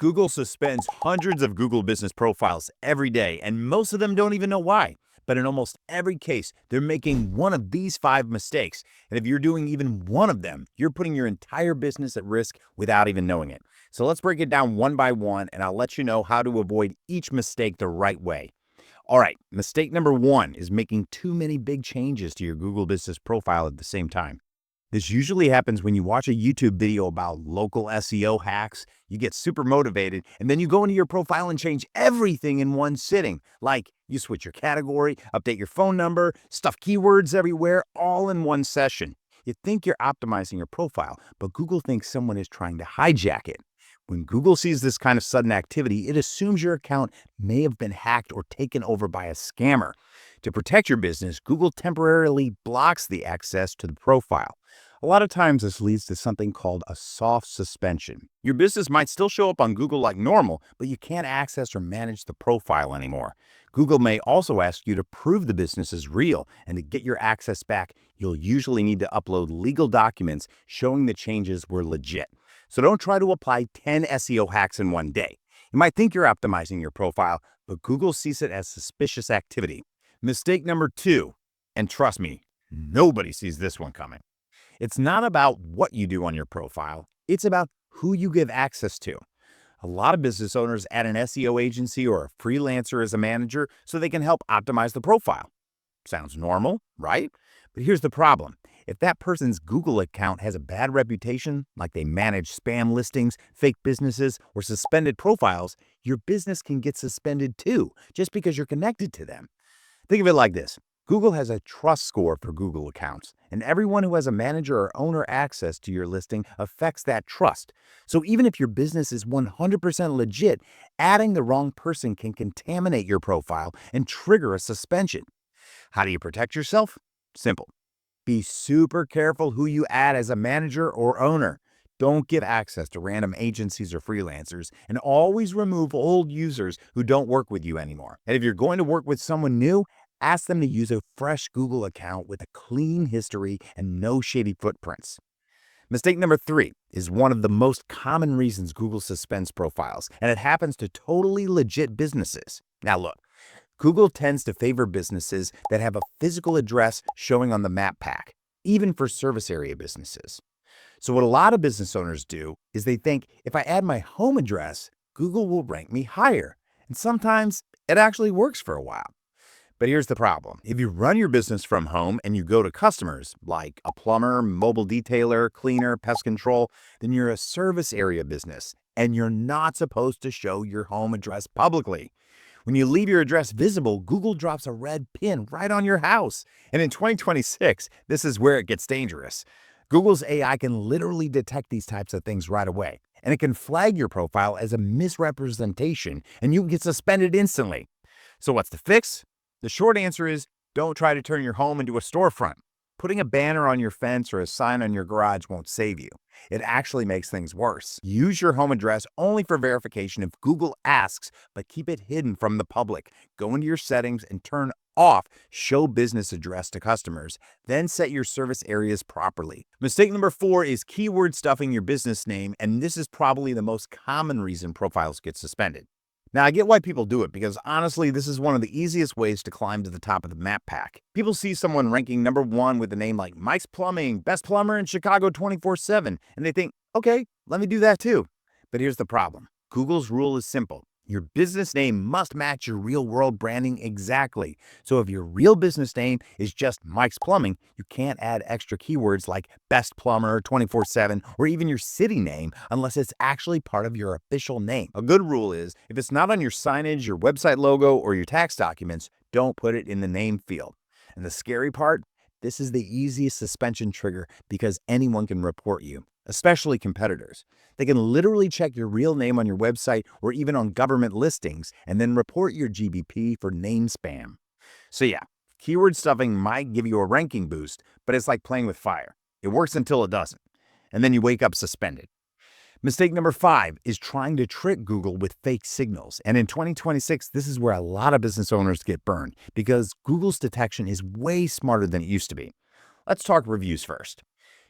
Google suspends hundreds of Google business profiles every day, and most of them don't even know why. But in almost every case, they're making one of these 5 mistakes. And if you're doing even one of them, you're putting your entire business at risk without even knowing it. So let's break it down one by one, and I'll let you know how to avoid each mistake the right way. All right, mistake number 1 is making too many big changes to your Google business profile at the same time. This usually happens when you watch a YouTube video about local SEO hacks, you get super motivated, and then you go into your profile and change everything in one sitting. Like you switch your category, update your phone number, stuff keywords everywhere, all in one session. You think you're optimizing your profile, but Google thinks someone is trying to hijack it. When Google sees this kind of sudden activity, it assumes your account may have been hacked or taken over by a scammer. To protect your business, Google temporarily blocks the access to the profile. A lot of times this leads to something called a soft suspension. Your business might still show up on Google like normal, but you can't access or manage the profile anymore. Google may also ask you to prove the business is real, and to get your access back, you'll usually need to upload legal documents showing the changes were legit. So don't try to apply 10 SEO hacks in one day. You might think you're optimizing your profile, but Google sees it as suspicious activity. Mistake number 2, and trust me, nobody sees this one coming. It's not about what you do on your profile, it's about who you give access to. A lot of business owners add an SEO agency or a freelancer as a manager so they can help optimize the profile. Sounds normal, right? But here's the problem. If that person's Google account has a bad reputation, like they manage spam listings, fake businesses, or suspended profiles, your business can get suspended too, just because you're connected to them. Think of it like this. Google has a trust score for Google accounts, and everyone who has a manager or owner access to your listing affects that trust. So even if your business is 100% legit, adding the wrong person can contaminate your profile and trigger a suspension. How do you protect yourself? Simple. Be super careful who you add as a manager or owner. Don't give access to random agencies or freelancers, and always remove old users who don't work with you anymore. And if you're going to work with someone new, ask them to use a fresh Google account with a clean history and no shady footprints. Mistake number 3 is one of the most common reasons Google suspends profiles, and it happens to totally legit businesses. Now look, Google tends to favor businesses that have a physical address showing on the map pack, even for service area businesses. So what a lot of business owners do is they think if I add my home address, Google will rank me higher. And sometimes it actually works for a while. But here's the problem. If you run your business from home and you go to customers like a plumber, mobile detailer, cleaner, pest control, then you're a service area business and you're not supposed to show your home address publicly. When you leave your address visible, Google drops a red pin right on your house. And in 2026, this is where it gets dangerous. Google's AI can literally detect these types of things right away, and it can flag your profile as a misrepresentation, and you can get suspended instantly. So what's the fix? The short answer is don't try to turn your home into a storefront. Putting a banner on your fence or a sign on your garage won't save you. It actually makes things worse. Use your home address only for verification if Google asks, but keep it hidden from the public. Go into your settings and turn off Show Business Address to customers. Then set your service areas properly. Mistake number 4 is keyword stuffing your business name, and this is probably the most common reason profiles get suspended. Now, I get why people do it because honestly, this is one of the easiest ways to climb to the top of the map pack. People see someone ranking number 1 with a name like Mike's Plumbing, best plumber in Chicago 24/7, and they think, okay, let me do that too. But here's the problem. Google's rule is simple. Your business name must match your real-world branding exactly. So if your real business name is just Mike's Plumbing, you can't add extra keywords like Best Plumber 24/7 or even your city name unless it's actually part of your official name. A good rule is if it's not on your signage, your website logo, or your tax documents, don't put it in the name field. And the scary part? This is the easiest suspension trigger because anyone can report you, especially competitors. They can literally check your real name on your website or even on government listings and then report your GBP for name spam. So yeah, keyword stuffing might give you a ranking boost, but it's like playing with fire. It works until it doesn't, and then you wake up suspended. Mistake number 5 is trying to trick Google with fake signals. And in 2026, this is where a lot of business owners get burned because Google's detection is way smarter than it used to be. Let's talk reviews first.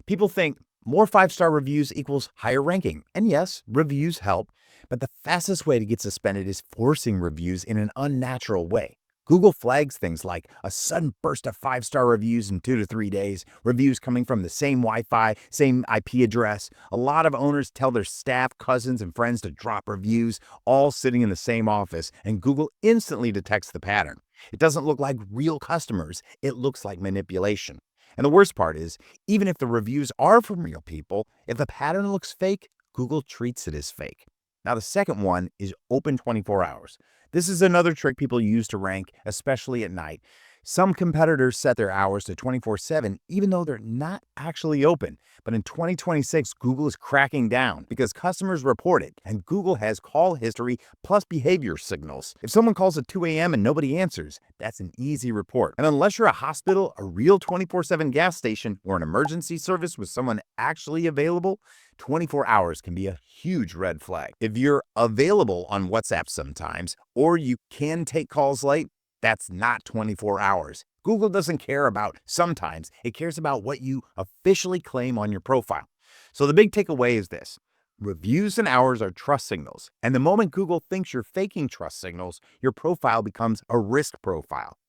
People think more 5-star reviews equals higher ranking. And yes, reviews help, But the fastest way to get suspended is forcing reviews in an unnatural way. Google flags things like a sudden burst of 5-star reviews in 2 to 3 days, reviews coming from the same Wi-Fi, same IP address. A lot of owners tell their staff, cousins, and friends to drop reviews, all sitting in the same office, and Google instantly detects the pattern. It doesn't look like real customers, it looks like manipulation. And the worst part is, even if the reviews are from real people, if the pattern looks fake, Google treats it as fake. Now, the second one is open 24 hours. This is another trick people use to rank, especially at night. Some competitors set their hours to 24/7, even though they're not actually open. But in 2026, Google is cracking down because customers report it, and Google has call history plus behavior signals. If someone calls at 2 a.m. and nobody answers, that's an easy report. And unless you're a hospital, a real 24/7 gas station, or an emergency service with someone actually available, 24 hours can be a huge red flag. If you're available on WhatsApp sometimes, or you can take calls late, that's not 24 hours. Google doesn't care about sometimes, it cares about what you officially claim on your profile. So the big takeaway is this: reviews and hours are trust signals. And the moment Google thinks you're faking trust signals, your profile becomes a risk profile.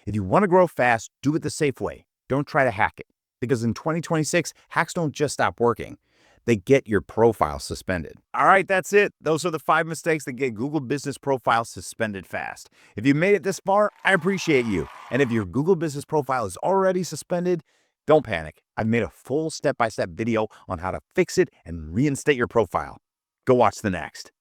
If you want to grow fast, do it the safe way. Don't try to hack it. Because in 2026, hacks don't just stop working. They get your profile suspended. All right, that's it. Those are the 5 mistakes that get Google Business Profile suspended fast. If you made it this far, I appreciate you. And if your Google Business Profile is already suspended, don't panic. I've made a full step-by-step video on how to fix it and reinstate your profile. Go watch the next.